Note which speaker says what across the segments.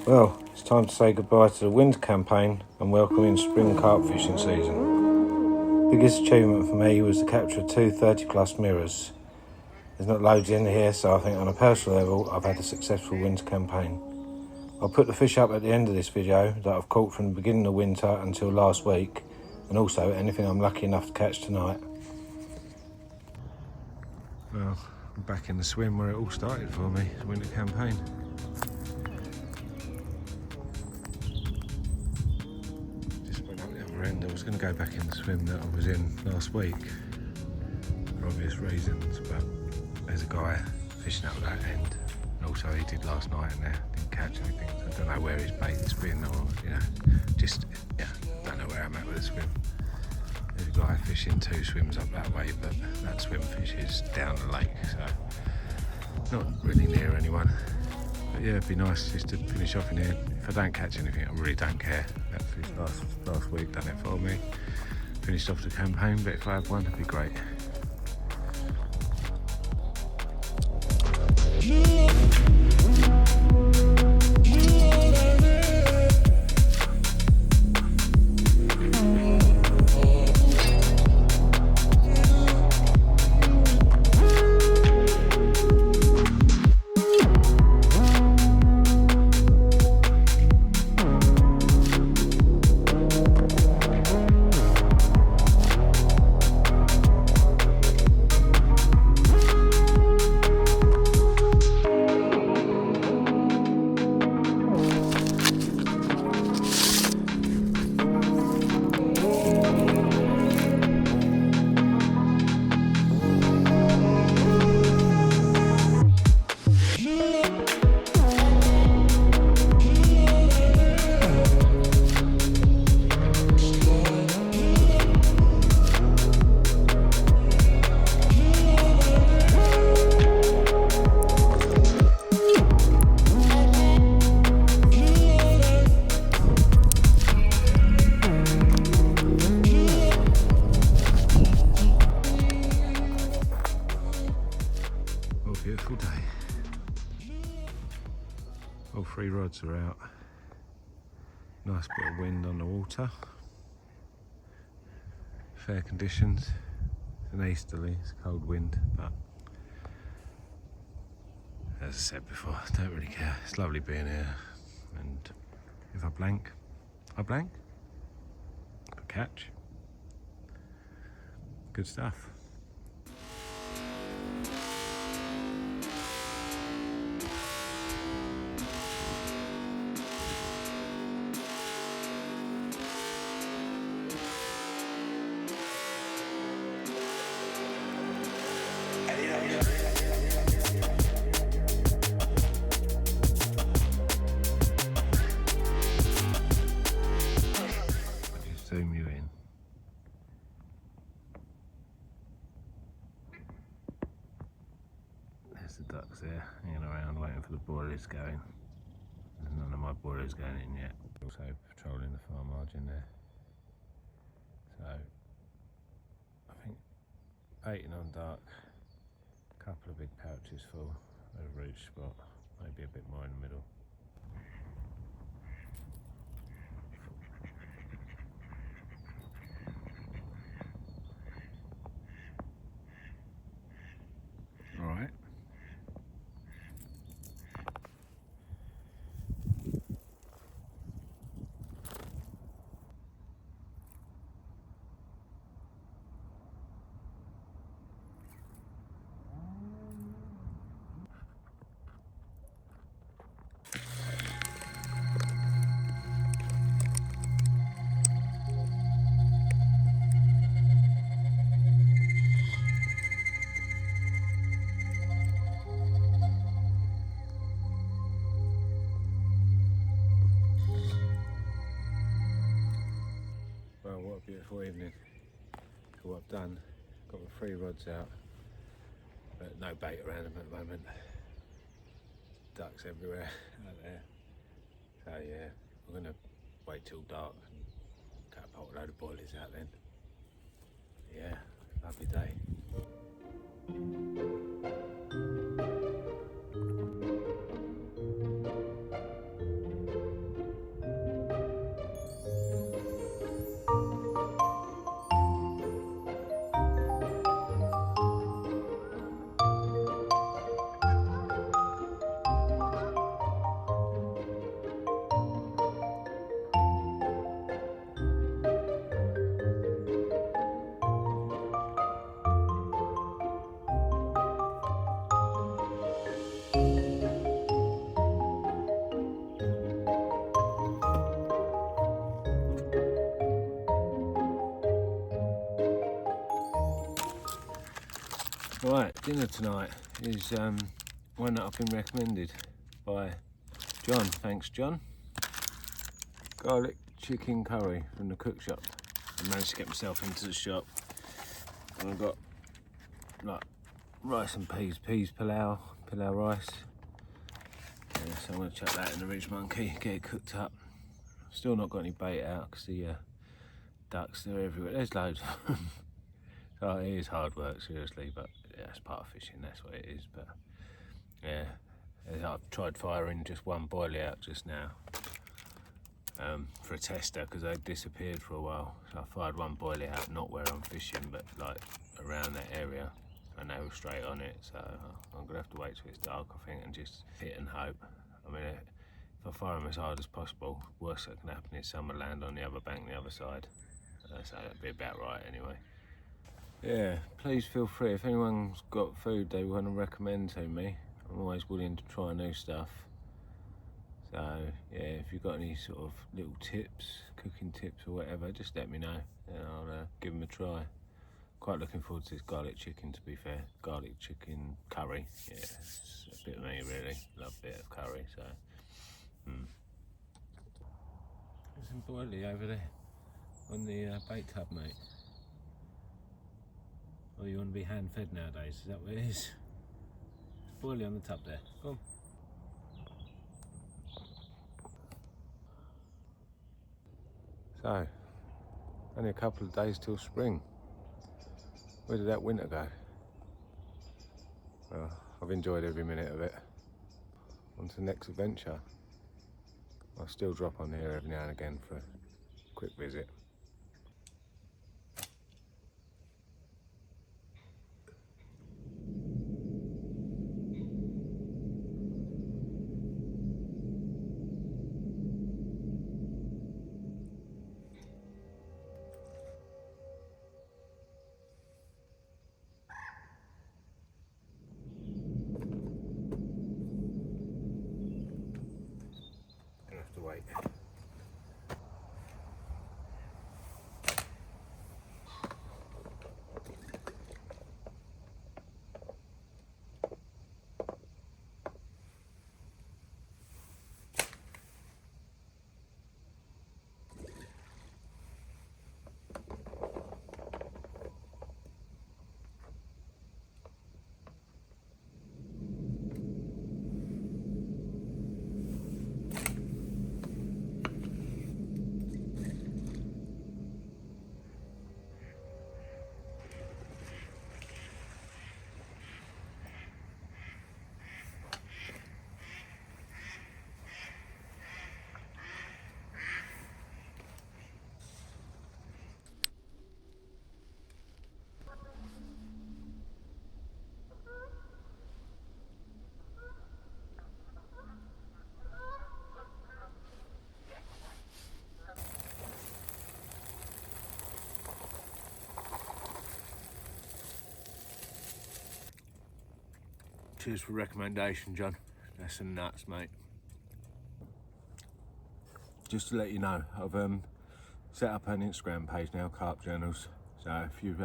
Speaker 1: Well, it's time to say goodbye to the winter campaign and welcome in spring carp fishing season. Biggest achievement for me was the capture of two 30 plus mirrors. There's not loads in here, so I think on a personal level I've had a successful winter campaign. I'll put the fish up at the end of this video that I've caught from the beginning of winter until last week, and also anything I'm lucky enough to catch tonight. Well, I'm back in the swim where it all started for me, the winter campaign. I was going to go back in the swim that I was in last week for obvious reasons, but there's a guy fishing up that end, and also he did last night and didn't catch anything, so I don't know where his bait has been, or don't know where I'm at with the swim. There's a guy fishing two swims up that way, but that swim fishes down the lake, so not really near anyone. But yeah, it'd be nice just to finish off in here. If I don't catch anything, I really don't care. That fish last week done it for me. Finished off the campaign, but if I had one, it'd be great. Beautiful day. All three rods are out. Nice bit of wind on the water. Fair conditions. It's an easterly, it's cold wind, but as I said before, I don't really care. It's lovely being here, and if I blank, I blank. If I catch, good stuff. Zoom you in. There's the ducks there, hanging around waiting for the boilers going. There's none of my boilers going in yet. Also patrolling the far margin there. So, I think baiting on dark, a couple of big pouches full, a root spot, maybe a bit more in the middle. Alright. Well, what a beautiful evening. So what I've done, got my three rods out, but no bait around them at the moment. Ducks everywhere out there. So yeah, we're going to wait till dark and catapult a load of boilies out then. Yeah, lovely day. Right, dinner tonight is one that I've been recommended by John. Thanks, John. Garlic chicken curry from the cook shop. I managed to get myself into the shop, and I've got like rice and peas pilau rice. Yeah, so I'm going to chuck that in the Ridge Monkey, get it cooked up. Still not got any bait out because the ducks, they're everywhere. There's loads of them. So it is hard work, seriously, but yeah, it's part of fishing, that's what it is. But yeah, I've tried firing just one boilie out just now for a tester because they disappeared for a while. So I fired one boilie out, not where I'm fishing, but like around that area, and they were straight on it. So I'm gonna have to wait till it's dark, I think, and just hit and hope. I mean, if I fire them as hard as possible, worst that can happen is some will land on the other bank, the other side. So that'd be about right anyway. Yeah, please feel free. If anyone's got food they want to recommend to me, I'm always willing to try new stuff. So yeah, if you've got any sort of little tips, cooking tips or whatever, just let me know and I'll give them a try. Quite looking forward to this garlic chicken, to be fair. Garlic chicken curry, yeah, it's a bit of me really. Love a bit of curry, so. There's some boilie over there on the bait tub, mate. Oh, you want to be hand-fed nowadays, is that what it is? There's boilie on the tub there, come on. So, only a couple of days till spring. Where did that winter go? Well, I've enjoyed every minute of it. On to the next adventure. I'll still drop on here every now and again for a quick visit. Gonna have to wait. Cheers for recommendation, John. That's some nuts, mate. Just to let you know, I've set up an Instagram page now, Carp Journals. So if you've,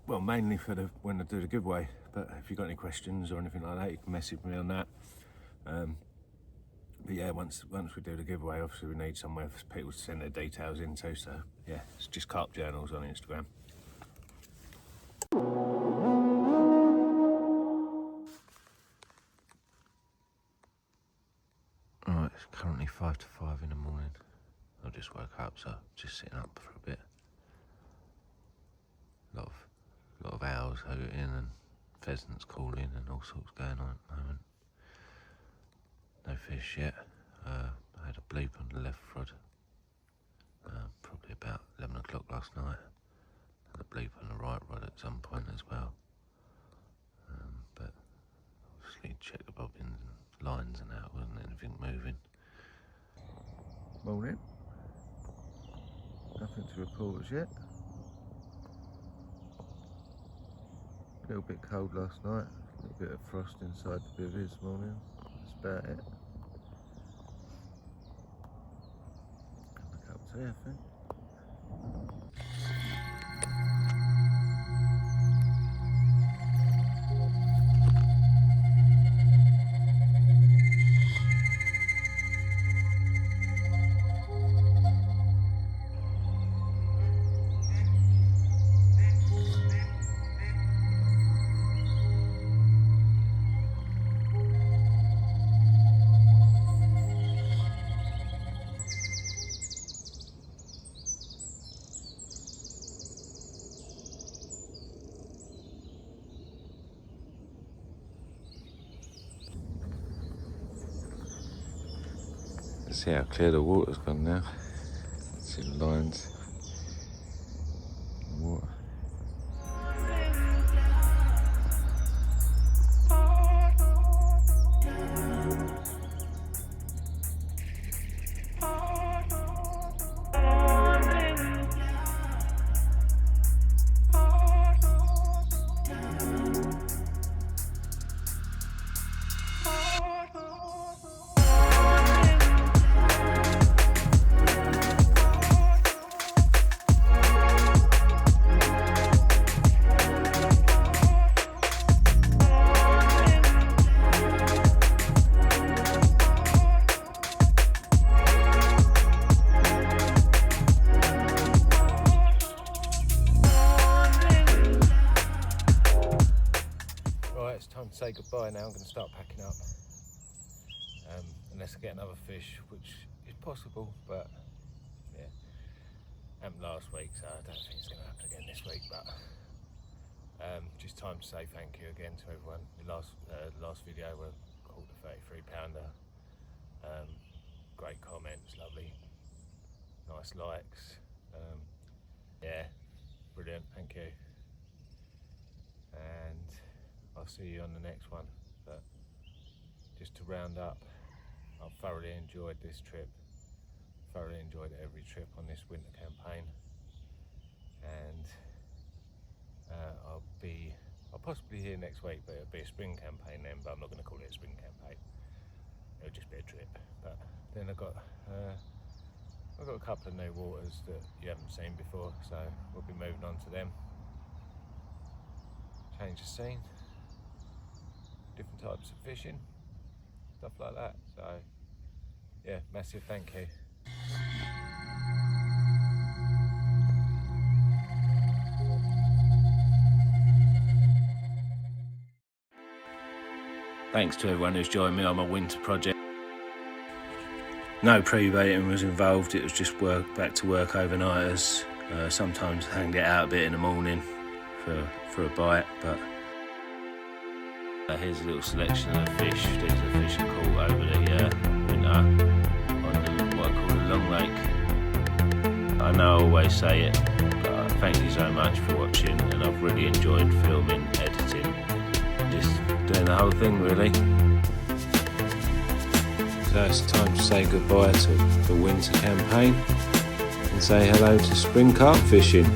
Speaker 1: well, mainly for when I do the giveaway, but if you've got any questions or anything like that, you can message me on that. But yeah, once we do the giveaway, obviously we need somewhere for people to send their details into. So yeah, it's just Carp Journals on Instagram. Alright, it's currently 5 to 5 in the morning. I just woke up, so just sitting up for a bit. A lot of owls hooting and pheasants calling and all sorts going on at the moment. No fish yet. I had a bleep on the left rod, probably about 11 o'clock last night. Had a bleep on the right rod at some point as well. But obviously check the bobbins and lines and that, wasn't anything moving. Morning. Nothing to report as yet. A little bit cold last night, a little bit of frost inside the bivvy this morning. That's about it. Have a cup of tea, I think. See how clear the water's gone now. See the lines in the water. It's time to say goodbye now. I'm going to start packing up, unless I get another fish, which is possible, but yeah, happened last week, so I don't think it's going to happen again this week. But just time to say thank you again to everyone. The last video we caught a 33-pounder. Great comments, lovely, nice likes. Yeah, brilliant. Thank you. And I'll see you on the next one. But just to round up, I've thoroughly enjoyed this trip. Thoroughly enjoyed every trip on this winter campaign, and I'll possibly here next week, but it'll be a spring campaign then. But I'm not going to call it a spring campaign. It'll just be a trip. But then I've got a couple of new waters that you haven't seen before, so we'll be moving on to them. Change the scene. Different types of fishing, stuff like that. So yeah, massive thank you. Thanks to everyone who's joined me on my winter project. No pre-baiting was involved, it was just back to work overnighters. Sometimes hanged it out a bit in the morning for a bite, but here's a little selection of fish. These are the fish I caught over the winter on what I call a long lake. I know I always say it, but thank you so much for watching, and I've really enjoyed filming, editing, just doing the whole thing really. So it's time to say goodbye to the winter campaign and say hello to spring carp fishing.